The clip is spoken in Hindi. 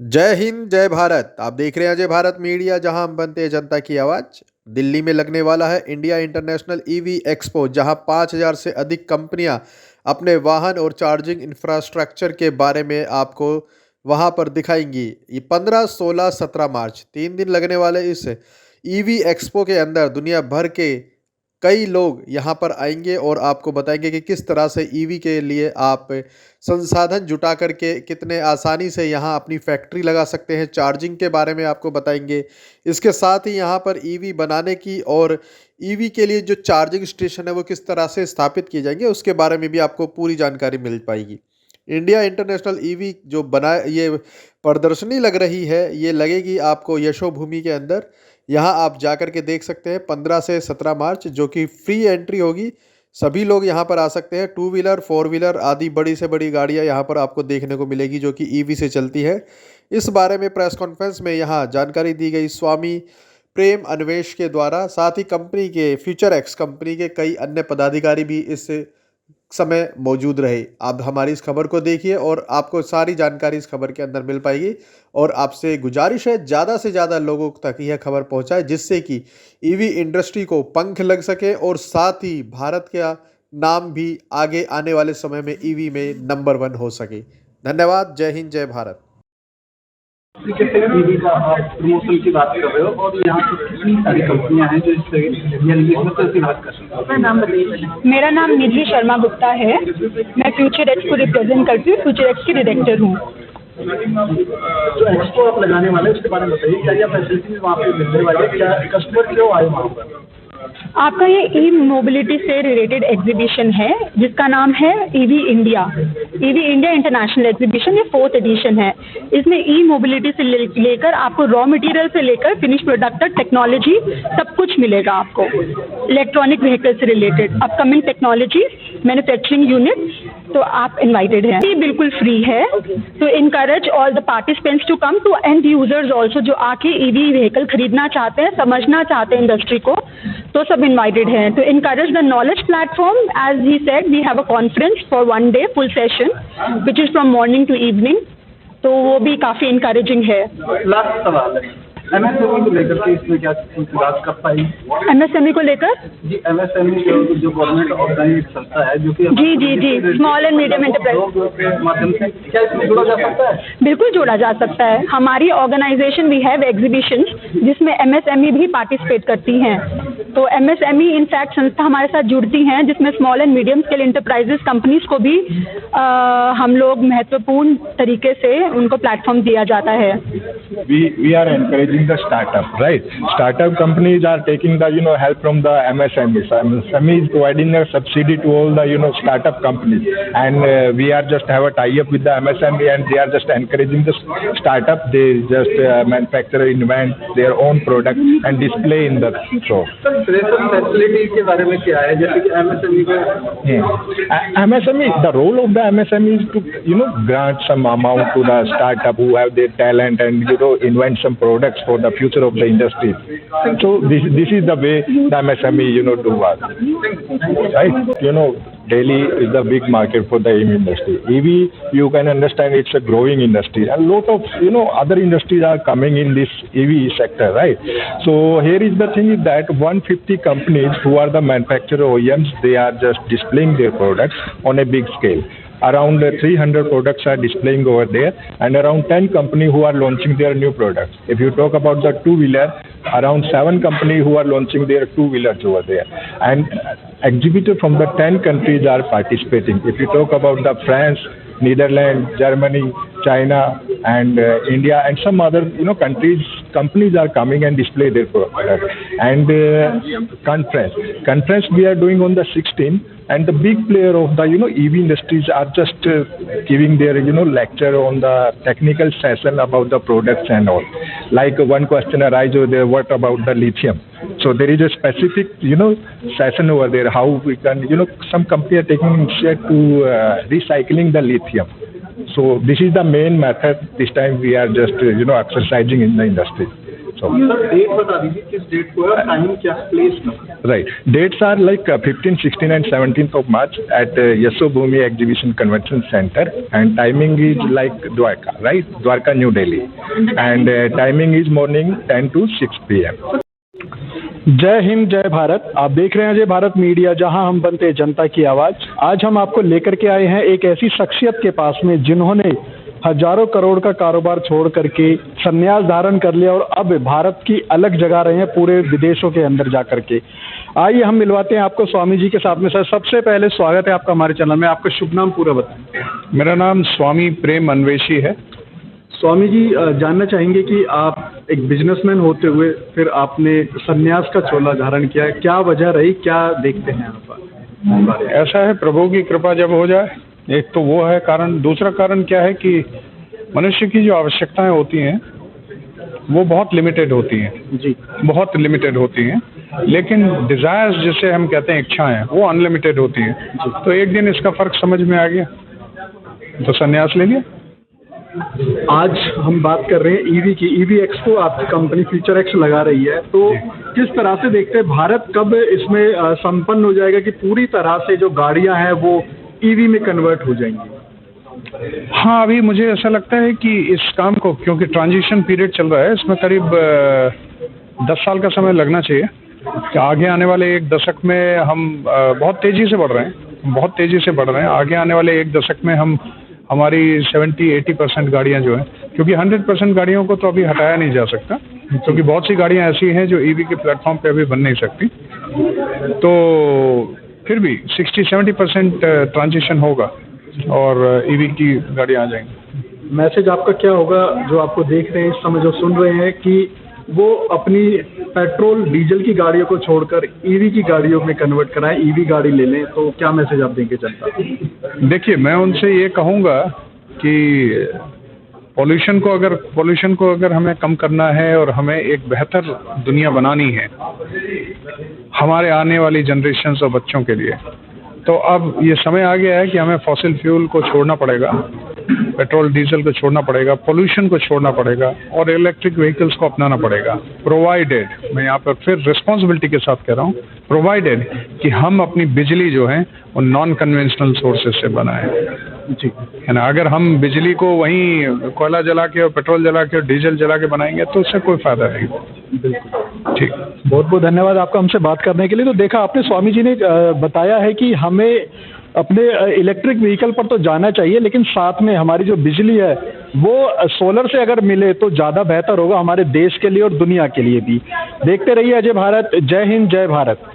जय हिंद जय भारत। आप देख रहे हैं जय भारत मीडिया, जहां हम बनते हैं जनता की आवाज। दिल्ली में लगने वाला है इंडिया इंटरनेशनल ईवी एक्सपो, जहां 5,000 से अधिक कंपनियां अपने वाहन और चार्जिंग इंफ्रास्ट्रक्चर के बारे में आपको वहां पर दिखाएंगी। ये 15, 16, 17 मार्च 3 दिन लगने वाले इस ईवी एक्सपो के अंदर दुनिया भर के कई लोग यहाँ पर आएंगे और आपको बताएंगे कि किस तरह से ईवी के लिए आप संसाधन जुटा करके कितने आसानी से यहाँ अपनी फैक्ट्री लगा सकते हैं। चार्जिंग के बारे में आपको बताएंगे। इसके साथ ही यहाँ पर ईवी बनाने की और ईवी के लिए जो चार्जिंग स्टेशन है वो किस तरह से स्थापित किए जाएंगे, उसके बारे में भी आपको पूरी जानकारी मिल पाएगी। इंडिया इंटरनेशनल ईवी जो बना ये प्रदर्शनी लग रही है, ये लगेगी आपको यशोभूमि के अंदर। यहाँ आप जाकर के देख सकते हैं 15 से 17 मार्च, जो कि फ्री एंट्री होगी। सभी लोग यहाँ पर आ सकते हैं। 2 व्हीलर 4 व्हीलर आदि बड़ी से बड़ी गाड़ियाँ यहाँ पर आपको देखने को मिलेगी जो कि ईवी से चलती है। इस बारे में प्रेस कॉन्फ्रेंस में यहाँ जानकारी दी गई स्वामी प्रेम अन्वेष के द्वारा। साथ ही कंपनी के फ्यूचर एक्स कंपनी के कई अन्य पदाधिकारी भी इस समय मौजूद रहे। आप हमारी इस खबर को देखिए और आपको सारी जानकारी इस खबर के अंदर मिल पाएगी। और आपसे गुजारिश है ज़्यादा से ज़्यादा लोगों तक यह खबर पहुंचाए, जिससे कि ईवी इंडस्ट्री को पंख लग सके और साथ ही भारत का नाम भी आगे आने वाले समय में ईवी में नंबर 1 हो सके। धन्यवाद। जय हिंद जय भारत। टीवी का आप प्रमोशन की बात कर रहे हो और यहाँ पे कितनी सारी कंपनियां हैं जो इससे की बात कर रही हैं। नाम बताइए। मेरा नाम निधि शर्मा गुप्ता है। मैं फ्यूचर एक्स को रिप्रेजेंट करती हूँ। फ्यूचर एक्स की डायरेक्टर हूँ। जो एक्सपो आप लगाने वाले हैं उसके बारे में बताइए, क्या क्या फैसिलिटीज वहाँ पे मिलने वाली है, क्या कस्टमर क्यों आए वहाँ पर? आपका ये ई मोबिलिटी से रिलेटेड एग्जीबिशन है जिसका नाम है ईवी इंडिया इंटरनेशनल एग्जीबिशन। ये 4th एडिशन है। इसमें ई मोबिलिटी से लेकर आपको रॉ मटेरियल से लेकर फिनिश प्रोडक्ट तक टेक्नोलॉजी सब कुछ मिलेगा आपको। इलेक्ट्रॉनिक व्हीकल से related upcoming technology, manufacturing unit, तो आप इनवाइटेड हैं। ये बिल्कुल फ्री है। तो encourage all the participants to come, to end users also, जो आके ईवी व्हीकल खरीदना चाहते हैं, समझना चाहते हैं इंडस्ट्री को, तो सब इनवाइटेड हैं। तो encourage the knowledge platform. As he said, we have a conference for 1 day full session which is from morning to evening. तो वो भी काफ़ी इनकरेजिंग है। लास्ट सवाल है, एमएसएमई को लेकर के इसमें क्या बात कर पाई? एमएसएमई को लेकर जी, एमएसएमई जो गवर्नमेंट ऑर्गेनाइज संस्था है जो कि जी स्मॉल एंड मीडियम एंटरप्राइज के माध्यम से क्या इसमें जोड़ा जा सकता है? बिल्कुल जोड़ा जा सकता है। हमारी ऑर्गेनाइजेशन वी हैव एग्जीबिशन जिसमें एमएसएमई भी पार्टिसिपेट करती हैं। तो एमएसएमई इनफैक्ट संस्था हमारे साथ जुड़ती हैं जिसमें small and medium scale enterprises companies को भी हम लोग महत्वपूर्ण तरीके से उनको प्लेटफॉर्म दिया जाता है। We are encouraging the startup, right? Startup companies are taking the help from the MSMEs. MSME is providing a subsidy to all the startup companies, and we are just have a tie-up with the MSME, and they are just encouraging the startup. They just manufacture, invent their own product and display in the show. Sir, pressure facility के बारे में क्या है, जैसे कि एमएसएमई को? MSME, the role of the MSME is to grant some amount to the startup who have their talent and invent some products for the future of the industry. So this is the way the MSME do work, right? Delhi is the big market for the EV industry. EV, you can understand, it's a growing industry. A lot of other industries are coming in this EV sector, right? So here is the thing is that 150 companies who are the manufacturer OEMs, they are just displaying their products on a big scale. Around 300 products are displaying over there, and around 10 companies who are launching their new products. If you talk about the two-wheeler, around 7 companies who are launching their two-wheelers over there. And exhibitors from the 10 countries are participating. If you talk about the France, Netherlands, Germany, China, and India, and some other companies are coming and display their product. And conference we are doing on the 16th, and the big player of the EV industries are just giving their lecture on the technical session about the products and all. Like one question arises over there, what about the lithium? So there is a specific session over there how we can some company are taking initiative to recycling the lithium. So this is the main method this time we are just exercising in the industry. So sir date बता दीजिए किस डेट को है, टाइम क्या है, प्लेस क्या है? right, dates are like 15, 16 and 17th of March at Yashobhumi Exhibition Convention Center, and timing is like Dwarka, right? Dwarka, New Delhi, and timing is morning 10 to 6 p.m. जय हिंद जय भारत। आप देख रहे हैं जय भारत मीडिया, जहां हम बनते हैं जनता की आवाज। आज हम आपको लेकर के आए हैं एक ऐसी शख्सियत के पास में जिन्होंने हजारों करोड़ का कारोबार छोड़ करके संन्यास धारण कर लिया और अब भारत की अलग जगह रहे हैं पूरे विदेशों के अंदर जा करके। आइए हम मिलवाते हैं आपको स्वामी जी के साथ में। सर, सबसे पहले स्वागत है आपका हमारे चैनल में। आपका शुभ नाम पूरा बताएं। मेरा नाम स्वामी प्रेम अन्वेषी है। स्वामी जी, जानना चाहेंगे कि आप एक बिजनेसमैन होते हुए फिर आपने संन्यास का चोला धारण किया है, क्या वजह रही, क्या देखते हैं आप? ऐसा है, प्रभु की कृपा जब हो जाए, एक तो वो है कारण। दूसरा कारण क्या है कि मनुष्य की जो आवश्यकताएं होती हैं वो बहुत लिमिटेड होती हैं जी, बहुत लिमिटेड होती हैं, लेकिन डिजायर्स जिसे हम कहते हैं, इच्छाएं, वो अनलिमिटेड होती हैं। तो एक दिन इसका फर्क समझ में आ गया तो संन्यास ले लिया। आज हम बात कर रहे हैं ईवी की। ईवी एक्सपो आपकी कंपनी फ्यूचर एक्स लगा रही है, तो किस तरह से देखते हैं भारत कब इसमें संपन्न हो जाएगा कि पूरी तरह से जो गाड़ियां हैं वो ईवी में कन्वर्ट हो जाएंगी? हाँ, अभी मुझे ऐसा लगता है कि इस काम को, क्योंकि ट्रांजिशन पीरियड चल रहा है, इसमें करीब 10 साल का समय लगना चाहिए कि आगे आने वाले एक दशक में हम बहुत तेज़ी से बढ़ रहे हैं, बहुत तेज़ी से बढ़ रहे हैं। आगे आने वाले एक दशक में हम हमारी 70-80% गाड़ियाँ जो हैं, क्योंकि 100% गाड़ियों को तो अभी हटाया नहीं जा सकता, क्योंकि बहुत सी गाड़ियाँ ऐसी हैं जो ईवी के प्लेटफॉर्म पे अभी बन नहीं सकती, तो फिर भी 60-70% ट्रांजिशन होगा और ईवी की गाड़ियाँ आ जाएंगी। मैसेज आपका क्या होगा जो आपको देख रहे हैं इस समय, जो सुन रहे हैं, कि वो अपनी पेट्रोल डीजल की गाड़ियों को छोड़कर ईवी की गाड़ियों में कन्वर्ट कराएं, ईवी गाड़ी ले लें, तो क्या मैसेज आप देंगे जनता को? देखिए, मैं उनसे ये कहूँगा कि पॉल्यूशन को अगर हमें कम करना है और हमें एक बेहतर दुनिया बनानी है हमारे आने वाली जनरेशन्स और बच्चों के लिए, तो अब ये समय आ गया है कि हमें फॉसिल फ्यूल को छोड़ना पड़ेगा, पेट्रोल डीजल को छोड़ना पड़ेगा, पोल्यूशन को छोड़ना पड़ेगा और इलेक्ट्रिक व्हीकल्स को अपनाना पड़ेगा, प्रोवाइडेड, मैं यहाँ पर फिर रिस्पॉन्सिबिलिटी के साथ कह रहा हूँ, प्रोवाइडेड कि हम अपनी बिजली जो है वो नॉन कन्वेंशनल सोर्सेज से बनाएं। जी, है ना। अगर हम बिजली को वहीं कोयला जला के और पेट्रोल जला के और डीजल जला के बनाएंगे तो उससे कोई फायदा नहीं। बिल्कुल, ठीक, बहुत बहुत धन्यवाद आपका हमसे बात करने के लिए। तो देखा आपने, स्वामी जी ने बताया है कि हमें अपने इलेक्ट्रिक व्हीकल पर तो जाना चाहिए, लेकिन साथ में हमारी जो बिजली है वो सोलर से अगर मिले तो ज़्यादा बेहतर होगा हमारे देश के लिए और दुनिया के लिए भी। देखते रहिए अजय भारत। जय हिंद जय भारत।